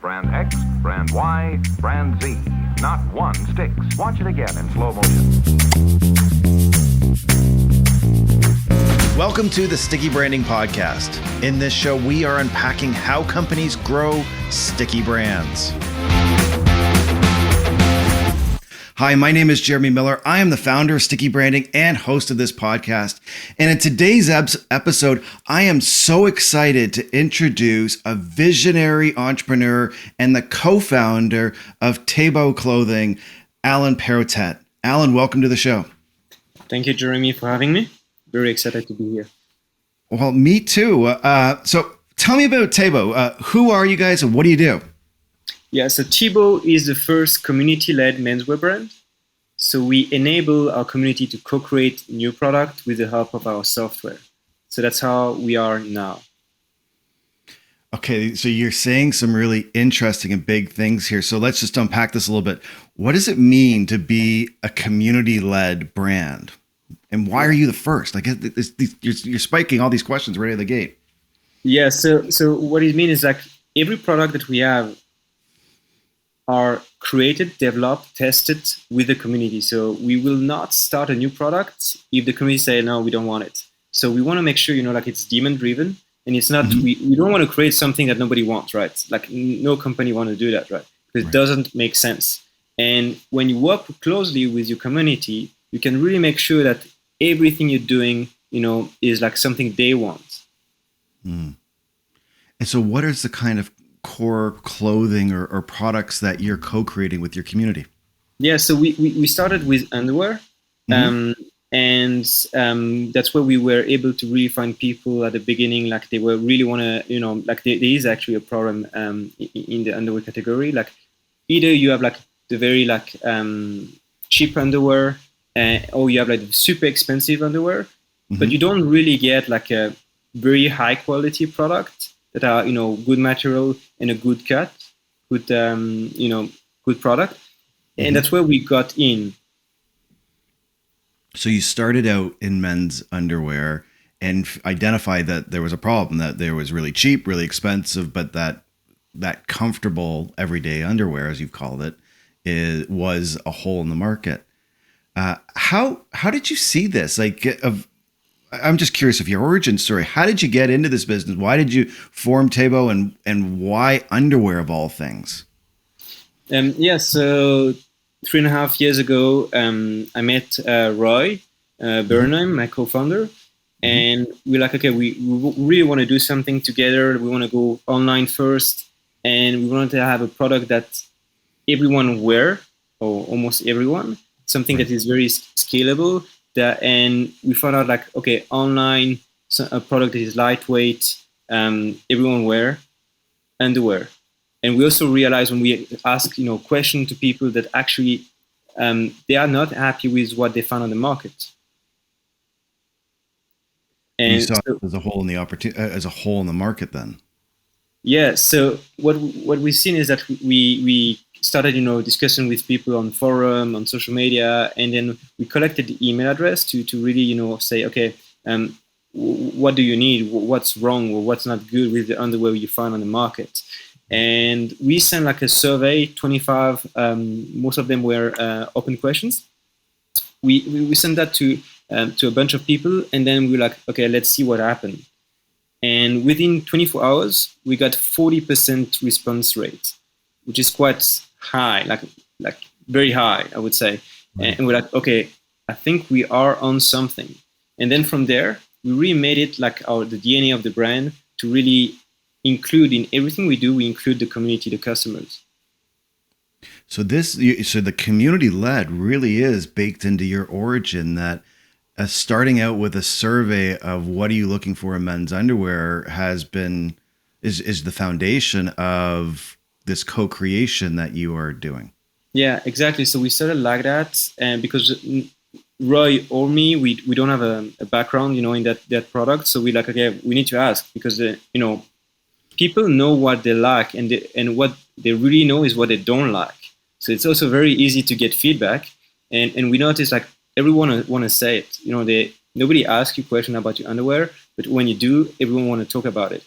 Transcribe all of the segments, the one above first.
brand X, brand Y, brand Z. Not one sticks. Watch it again in slow motion. Welcome to the Sticky Branding Podcast. In this show, we are unpacking how companies grow sticky brands. Hi, my name is Jeremy Miller. I am the founder of Sticky Branding and host of this podcast. And in today's episode, I am so excited to introduce a visionary entrepreneur and the co-founder of T-Bô Clothing, Allan Perrottet. Allan, welcome to the show. Thank you, Jeremy, for having me. Very excited to be here. Well, me too. So tell me about T-Bô. Who are you guys and what do you do? Yeah, so T-Bô is the first community-led menswear brand. So we enable our community to co-create new product with the help of our software. So that's how we are now. Okay, so you're saying some really interesting and big things here. So let's just unpack this a little bit. What does it mean to be a community-led brand? And why are you the first? Like you're spiking all these questions right out of the gate. Yeah, so what it means is like every product that we have are created, developed, tested with the community. So we will not start a new product if the community say, no, we don't want it. So we want to make sure, like it's demand driven and it's not, we don't want to create something that nobody wants, right? Like no company want to do that, right? Because it doesn't make sense. And when you work closely with your community, you can really make sure that everything you're doing, is like something they want. Mm. And so what is the kind of core clothing or products that you're co-creating with your community? Yeah, so we started with underwear, and that's where we were able to really find people at the beginning, like they were really want to, like there is actually a problem in the underwear category. Like either you have like the very like cheap underwear, or you have like super expensive underwear, but you don't really get like a very high quality product that are, good material and a good cut, good, good product. And that's where we got in. So you started out in men's underwear and identified that there was a problem, that there was really cheap, really expensive, but that comfortable everyday underwear, as you've called it, was a hole in the market. How did you see this? I'm just curious of your origin story. How did you get into this business? Why did you form T-Bô and why underwear of all things? So 3.5 years ago, I met Roy Bernheim, my co-founder, and we're like, okay, we really want to do something together. We want to go online first, and we wanted to have a product that everyone wear, or almost everyone, something that is very scalable. And we found out like, okay, online, a product that is lightweight, everyone wear underwear. And we also realized when we ask, question to people that actually they are not happy with what they found on the market. And you saw it as a hole in the opportunity, as a hole in the market then. Yeah. So what we've seen is that we started, discussing with people on forum, on social media, and then we collected the email address to really, say, okay, what do you need? What's wrong or what's not good with the underwear you find on the market? And we sent like a survey, 25, most of them were open questions. We sent that to a bunch of people, and then we were like, okay, let's see what happened. And within 24 hours, we got 40% response rate, which is quite high, like very high, I would say. Right. And we're like, okay, I think we are on something. And then from there, we really made it like the DNA of the brand to really include in everything we do. We include the community, the customers. So the community led really is baked into your origin, that starting out with a survey of what are you looking for in men's underwear is the foundation of this co-creation that you are doing. Yeah, exactly. So we started like that, and because Roy or me, we don't have a background, in that product. So we like, okay, we need to ask, because people know what they like, and what they really know is what they don't like. So it's also very easy to get feedback, and we notice like everyone want to say it. Nobody asks you a question about your underwear, but when you do, everyone want to talk about it.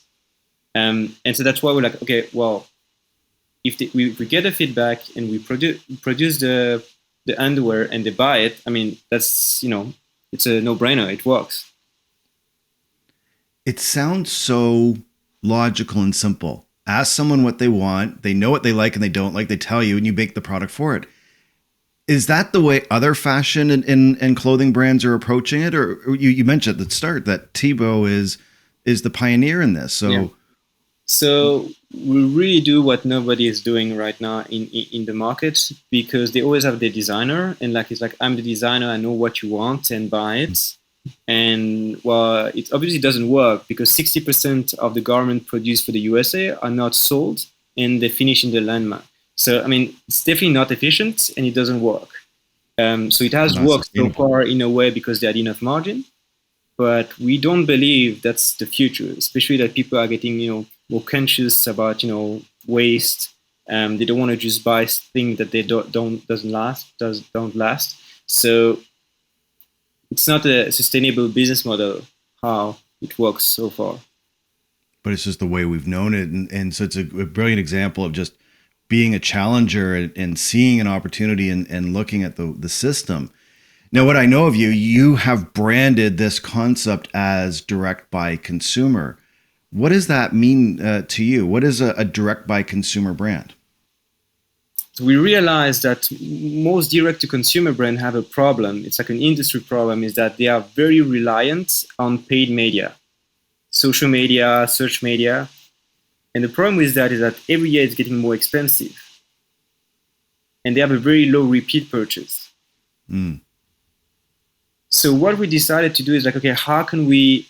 And so that's why we're like, okay, well, if we get the feedback and we produce the underwear and they buy it, I mean, that's, it's a no-brainer. It works. It sounds so logical and simple. Ask someone what they want. They know what they like and they don't like. They tell you, and you make the product for it. Is that the way other fashion and clothing brands are approaching it? Or you mentioned at the start that T-Bô is the pioneer in this. So, yeah. So we really do what nobody is doing right now in the market, because they always have the designer, and it's like, I'm the designer, I know what you want, and buy it. And well, it obviously doesn't work, because 60% of the garment produced for the USA are not sold, and they finish in the landmass. So, I mean, it's definitely not efficient, and it doesn't work. So it has worked so far in a way because they had enough margin, but we don't believe that's the future, especially that people are getting, more conscious about, waste. They don't want to just buy things that they don't last. So it's not a sustainable business model how it works so far. But it's just the way we've known it, and so it's a brilliant example of just being a challenger and seeing an opportunity and looking at the system. Now, what I know of you, you have branded this concept as direct by consumer. What does that mean to you? What is a direct by consumer brand? So we realize that most direct to consumer brands have a problem. It's like an industry problem, is that they are very reliant on paid media, social media, search media. And the problem with that is that every year it's getting more expensive. And they have a very low repeat purchase. Mm. So what we decided to do is okay, how can we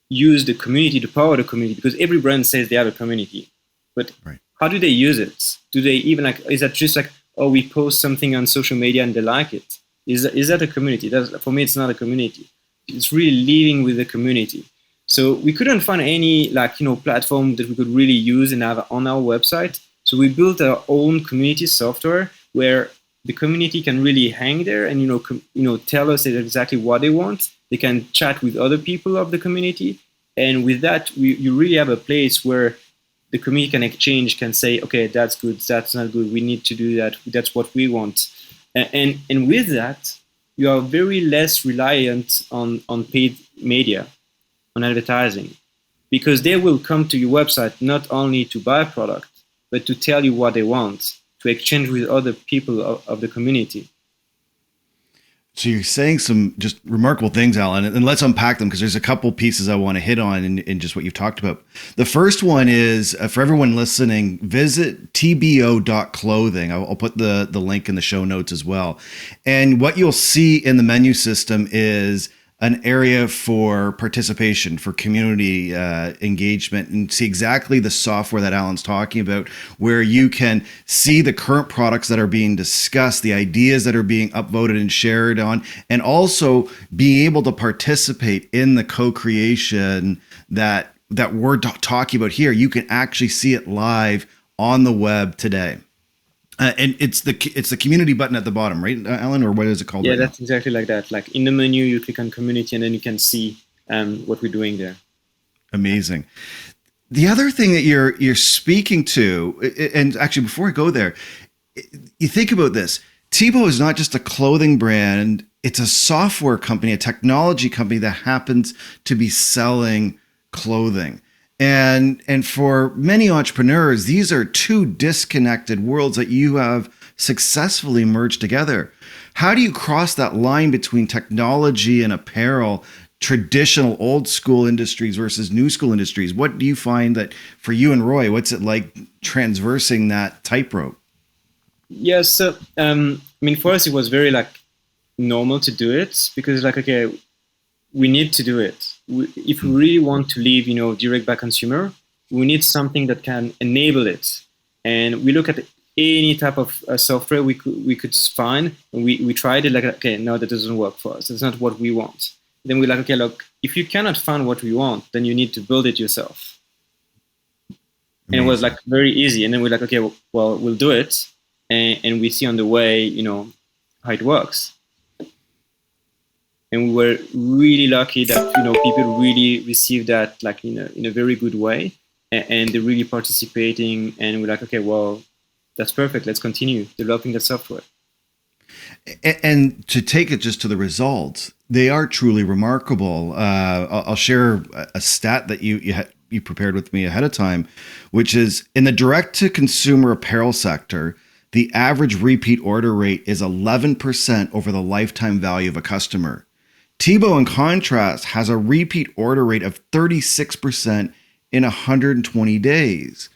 use the community, the power of the community? Because every brand says they have a community. But right. How do they use it? Do they even is that just we post something on social media and they like it? Is that a community? For me, it's not a community. It's really living with the community. So we couldn't find any platform that we could really use and have on our website. So we built our own community software where the community can really hang there and tell us exactly what they want. They can chat with other people of the community, and with that, you really have a place where the community can exchange, can say, okay, that's good, that's not good, we need to do that, that's what we want. And with that, you are very less reliant on paid media, on advertising, because they will come to your website not only to buy a product, but to tell you what they want, to exchange with other people of the community. So you're saying some just remarkable things, Allan, and let's unpack them, because there's a couple pieces I want to hit on in just what you've talked about. The first one is, for everyone listening, visit tbo.clothing. I'll put the link in the show notes as well. And what you'll see in the menu system is an area for participation, for community engagement, and see exactly the software that Allan's talking about, where you can see the current products that are being discussed, the ideas that are being upvoted and shared on, and also be able to participate in the co-creation that we're talking about here. You can actually see it live on the web today. And it's the community button at the bottom, right, Allan, or what is it called? Yeah, right that's now? exactly like that. Like in the menu, you click on community, and then you can see what we're doing there. Amazing. The other thing that you're speaking to, and actually before I go there, you think about this. T-Bô is not just a clothing brand; it's a software company, a technology company that happens to be selling clothing. And for many entrepreneurs, these are two disconnected worlds that you have successfully merged together. How do you cross that line between technology and apparel, traditional old school industries versus new school industries? What do you find that for you and Roy, what's it like transversing that tightrope? Yes, so for us, it was very normal to do it, because okay, we need to do it. If we really want to live, direct by consumer, we need something that can enable it. And we look at any type of software we could find, and we tried it. Okay, no, that doesn't work for us. That's not what we want. Then we're okay, look, if you cannot find what we want, then you need to build it yourself. Amazing. And it was very easy. And then we're okay, well, we'll do it, and we see on the way, how it works. And we were really lucky that people really received that in a very good way, and they're really participating. And we're okay, well, that's perfect. Let's continue developing the software. And to take it just to the results, they are truly remarkable. I'll share a stat that you prepared with me ahead of time, which is in the direct-to-consumer apparel sector, the average repeat order rate is 11% over the lifetime value of a customer. T-Bô, in contrast, has a repeat order rate of 36% in 120 days.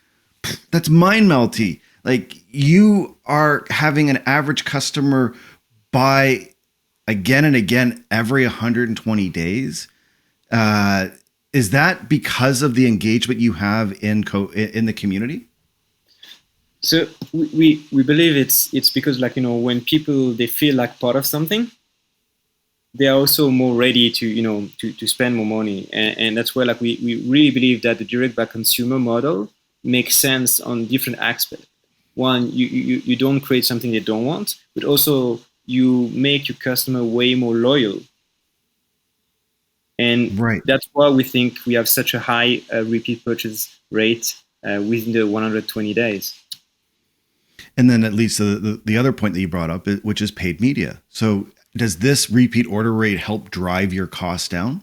That's mind-melty. Like, you are having an average customer buy again and again every 120 days. Is that because of the engagement you have in the community? So we believe it's because, like, when people, they feel like part of something, they are also more ready to to spend more money, and that's where, like, we really believe that the direct by consumer model makes sense on different aspects. One, you don't create something they don't want, but also you make your customer way more loyal. And right. That's why we think we have such a high repeat purchase rate within the 120 days. And then at least the other point that you brought up, which is paid media. So does this repeat order rate help drive your costs down?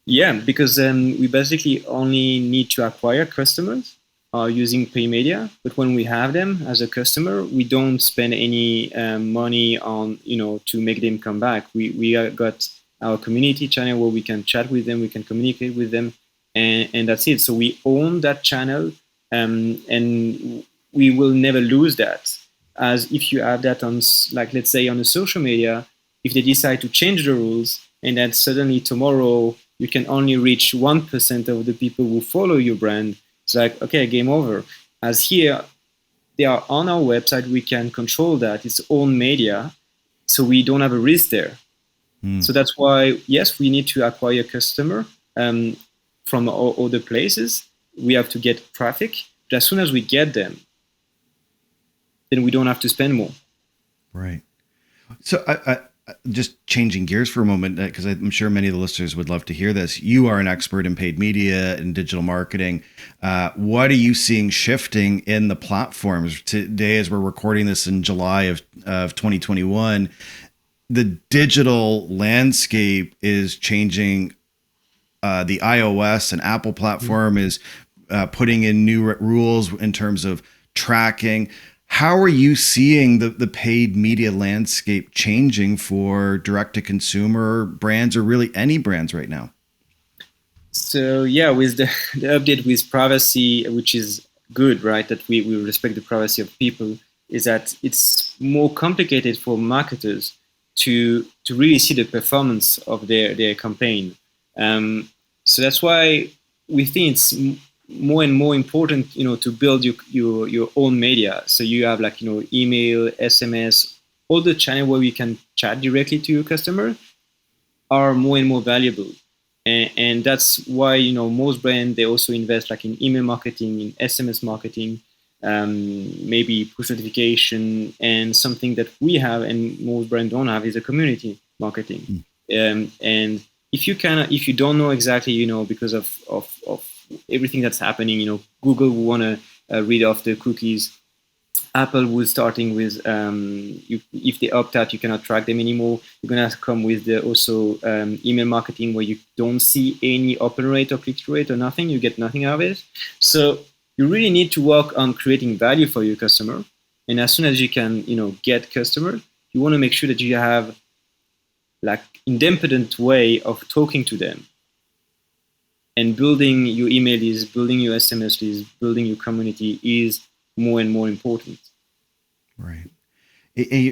Yeah, because we basically only need to acquire customers using paid media. But when we have them as a customer, we don't spend any money on, to make them come back. We got our community channel where we can chat with them, we can communicate with them, and that's it. So we own that channel, and we will never lose that. As if you have that on, like, let's say on the social media, if they decide to change the rules, and then suddenly tomorrow you can only reach 1% of the people who follow your brand, it's like, okay, game over. As here, they are on our website, we can control that. It's own media, so we don't have a risk there. So that's why, yes, we need to acquire customer from other places. We have to get traffic, but as soon as we get them, then we don't have to spend more. Right. So I just changing gears for a moment, because I'm sure many of the listeners would love to hear this. You are an expert in paid media and digital marketing. What are you seeing shifting in the platforms today as we're recording this in July of 2021? The digital landscape is changing. The iOS and Apple platform is putting in new rules in terms of tracking. How are you seeing the paid media landscape changing for direct-to-consumer brands, or really any brands right now? So yeah, with the update with privacy, which is good, right? That we respect the privacy of people, is that it's more complicated for marketers to really see the performance of their campaign. So that's why we think it's more and more important, to build your own media. So you have, like, email, SMS, all the channels where we can chat directly to your customer are more and more valuable. And that's why, most brands, they also invest, like, in email marketing, in SMS marketing, maybe push notification, and something that we have and most brands don't have is a community marketing. And if you don't know exactly, because of everything that's happening, Google will want to read off the cookies. Apple was starting with, if they opt out, you cannot track them anymore. You're going to come with also email marketing, where you don't see any open rate or click-through rate or nothing. You get nothing out of it. So you really need to work on creating value for your customer. And as soon as you can, get customers, you want to make sure that you have, like, independent way of talking to them. And building your email list, building your SMS list, building your community is more and more important. Right.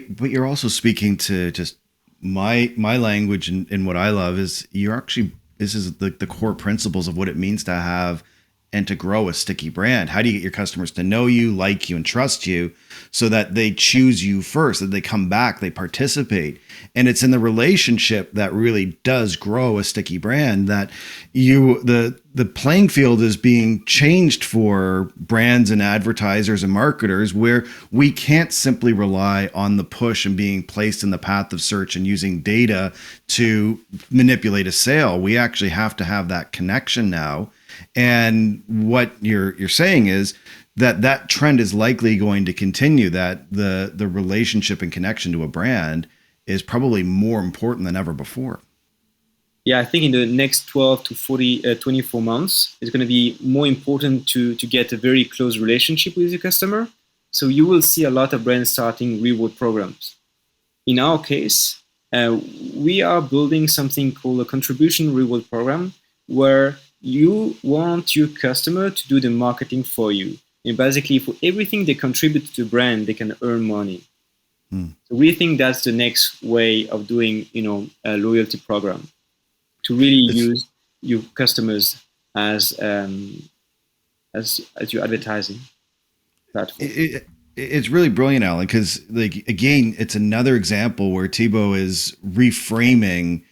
But you're also speaking to just my language, and what I love is this is the core principles of what it means to have and to grow a sticky brand. How do you get your customers to know you, like you, and trust you, so that they choose you first, that they come back, they participate? And it's in the relationship that really does grow a sticky brand, that the playing field is being changed for brands and advertisers and marketers, where we can't simply rely on the push and being placed in the path of search and using data to manipulate a sale. We actually have to have that connection now. And what you're saying is, that trend is likely going to continue, that the relationship and connection to a brand is probably more important than ever before. Yeah, I think in the next 12 to 24 months, it's going to be more important to get a very close relationship with the customer. So you will see a lot of brands starting reward programs. In our case, we are building something called a contribution reward program, where you want your customer to do the marketing for you. And basically, for everything they contribute to the brand, they can earn money. So we think that's the next way of doing, a loyalty program, to really use your customers as your advertising platform. It's really brilliant, Allan, because again, it's another example where T-Bô is reframing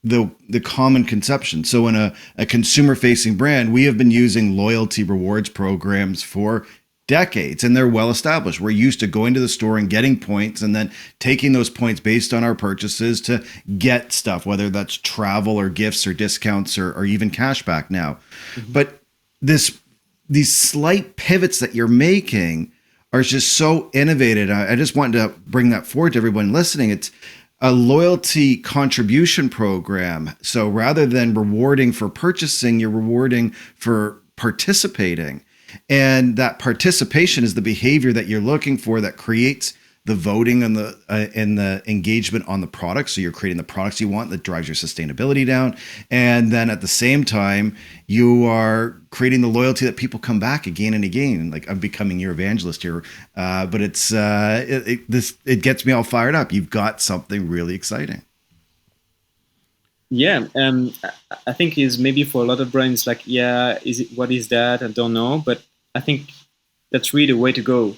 the common conception. So in a consumer-facing brand, we have been using loyalty rewards programs for decades, and they're well established. We're used to going to the store and getting points, and then taking those points based on our purchases to get stuff, whether that's travel or gifts or discounts or even cash back now. Mm-hmm. But these slight pivots that you're making are just so innovative. I just wanted to bring that forward to everyone listening. It's a loyalty contribution program. So rather than rewarding for purchasing, you're rewarding for participating. And that participation is the behavior that you're looking for that creates the voting and the engagement on the product. So you're creating the products you want that drives your sustainability down. And then at the same time, you are creating the loyalty that people come back again and again. Like, I'm becoming your evangelist here, but it gets me all fired up. You've got something really exciting. Yeah, I think is maybe for a lot of brands like, what is that? I don't know, but I think that's really the way to go,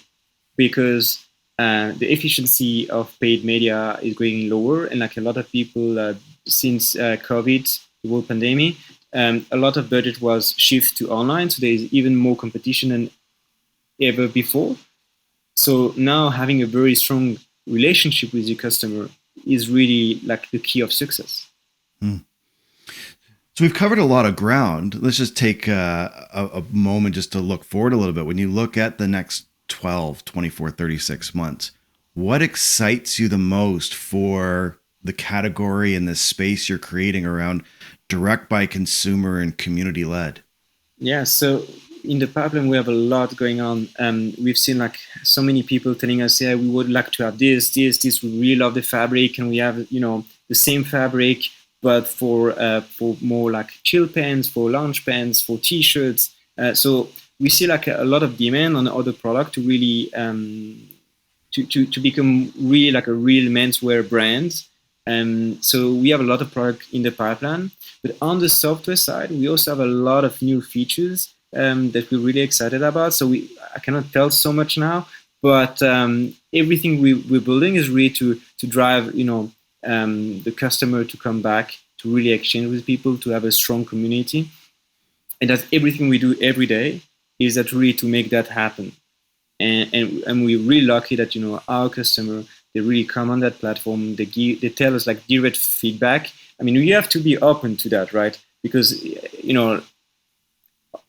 because the efficiency of paid media is going lower, and like a lot of people since COVID, the world pandemic, a lot of budget was shift to online, so there's even more competition than ever before. So now having a very strong relationship with your customer is really like the key of success. So we've covered a lot of ground. Let's just take a moment just to look forward a little bit. When you look at the next 12, 24, 36 months, what excites you the most for the category and the space you're creating around direct by consumer and community led? Yeah, so in the pipeline, we have a lot going on. We've seen like so many people telling us, yeah, we would like to have this. We really love the fabric, and we have, the same fabric, but for more like chill pants, for lounge pants, for t-shirts. So we see like a lot of demand on other product to really to become really like a real menswear brand. So we have a lot of product in the pipeline. But on the software side, we also have a lot of new features that we're really excited about. So I cannot tell so much now, but everything we're building is really to drive, the customer to come back, to really exchange with people, to have a strong community. And that's everything we do every day, is that really to make that happen. And we're really lucky that, our customer, they really come on that platform. They tell us like direct feedback. I mean, you have to be open to that, right? Because,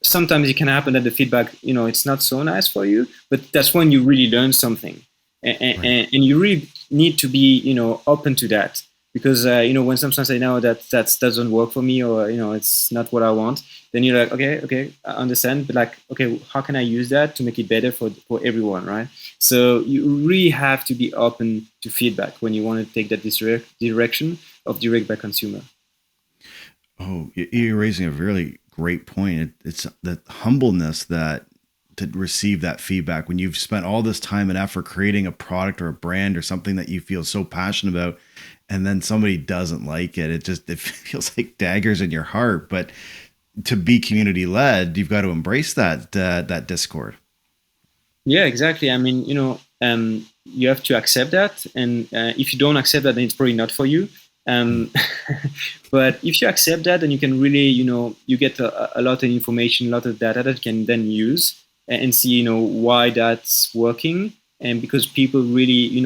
sometimes it can happen that the feedback, it's not so nice for you, but that's when you really learn something. And you really need to be, open to that, because, when sometimes I know that doesn't work for me, or, it's not what I want, then you're like, okay, I understand, but like, okay, how can I use that to make it better for everyone, right? So you really have to be open to feedback when you want to take that direction of direct by consumer. Oh, you're raising a really great point. It's that humbleness to receive that feedback when you've spent all this time and effort creating a product or a brand or something that you feel so passionate about, and then somebody doesn't like it. It feels like daggers in your heart. But to be community led, you've got to embrace that discord. Yeah, exactly. I mean, you have to accept that, and if you don't accept that, then it's probably not for you. But if you accept that, then you can really, you get a lot of information, a lot of data that you can then use and see, why that's working. And because people really,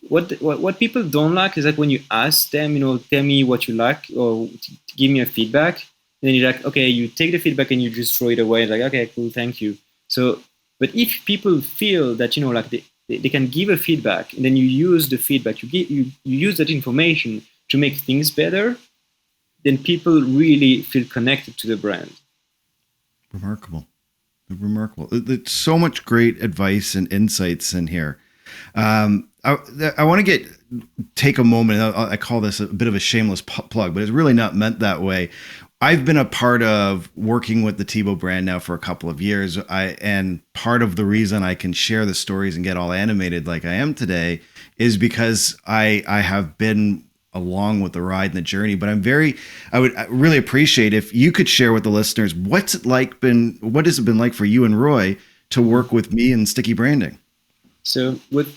what people don't like is like when you ask them, tell me what you like, or give me a feedback. And then you're like, okay, you take the feedback and you just throw it away. Like, okay, cool, thank you. So But if people feel that, like they can give a feedback, and then you use the feedback, you use that information to make things better, then people really feel connected to the brand. Remarkable. There's so much great advice and insights in here. I want to take a moment. I call this a bit of a shameless plug, but it's really not meant that way. I've been a part of working with the T-Bô brand now for a couple of years. And part of the reason I can share the stories and get all animated like I am today is because I have been along with the ride and the journey. But I would really appreciate if you could share with the listeners what has it been like for you and Roy to work with me in sticky branding? So what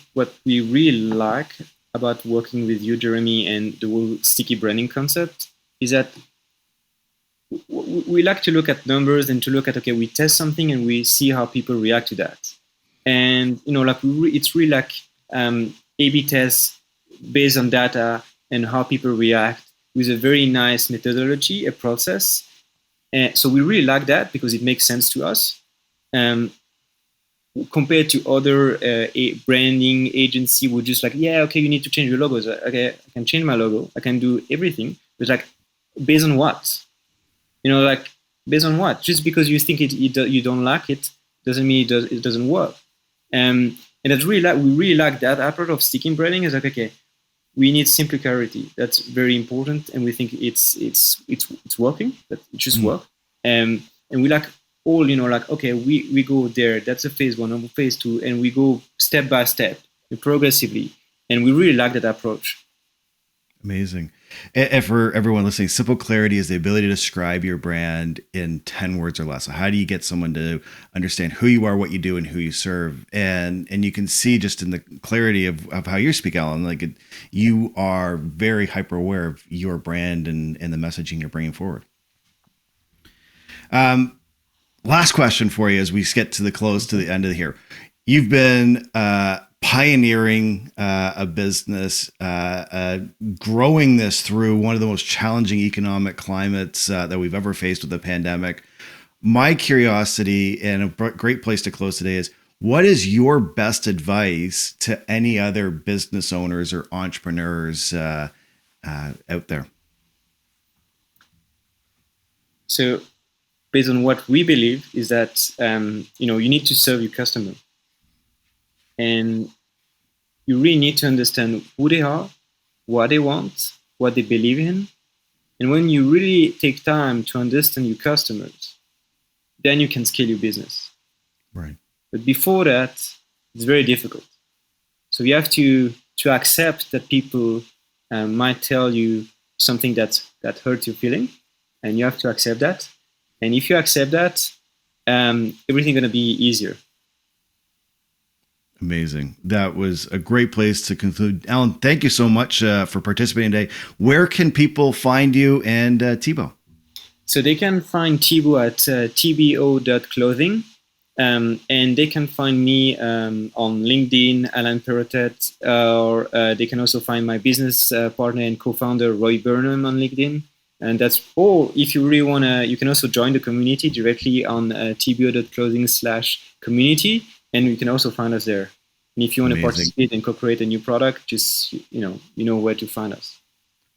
we really like about working with you, Jeremy, and the whole sticky branding concept is that we like to look at numbers and to look at, okay, we test something and we see how people react to that. And, it's really like A/B tests based on data and how people react with a very nice methodology, a process. And so we really like that because it makes sense to us. Compared to other branding agency would just like, yeah, okay, you need to change your logos. Okay, I can change my logo. I can do everything. But like, based on what? Based on what? Just because you think you don't like it doesn't mean it doesn't work. And that's we really like that approach of sticky branding. Is like, okay, we need simple clarity. That's very important, and we think it's working. That it just work. And we like all, okay, we go there. That's a phase 1 or phase 2, and we go step by step, progressively, and we really like that approach. Amazing. And for everyone listening, simple clarity is the ability to describe your brand in 10 words or less. So how do you get someone to understand who you are, what you do, and who you serve? And you can see just in the clarity of how you speak, Allan, you are very hyper aware of your brand and the messaging you're bringing forward. Last question for you as we get to the end of here. You've been pioneering a business, growing this through one of the most challenging economic climates that we've ever faced with the pandemic. My curiosity, and a great place to close today, is what is your best advice to any other business owners or entrepreneurs out there? So based on what we believe is that, you need to serve your customer. And you really need to understand who they are, what they want, what they believe in. And when you really take time to understand your customers, then you can scale your business. Right. But before that, it's very difficult. So you have to accept that people might tell you something that hurts your feeling, and you have to accept that. And if you accept that, everything's going to be easier. Amazing. That was a great place to conclude. Allan, thank you so much for participating today. Where can people find you and T-Bô? So they can find T-Bô at tbo.clothing. And they can find me on LinkedIn, Allan Perrottet, or they can also find my business partner and co-founder, Roy Bernheim, on LinkedIn. And that's all. If you really want to, you can also join the community directly on tbo.clothing/community. And you can also find us there. And if you want to participate and co-create a new product, just, you know where to find us.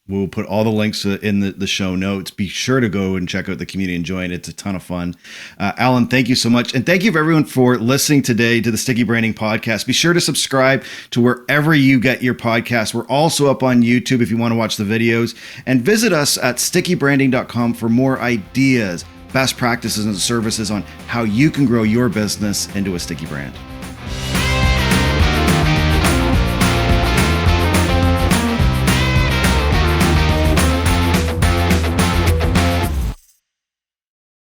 We'll put all the links in the show notes. Be sure to go and check out the community and join. It's a ton of fun. Allan, thank you so much. And thank you for everyone for listening today to the Sticky Branding Podcast. Be sure to subscribe to wherever you get your podcasts. We're also up on YouTube if you want to watch the videos. And visit us at stickybranding.com for more ideas, best practices, and services on how you can grow your business into a sticky brand.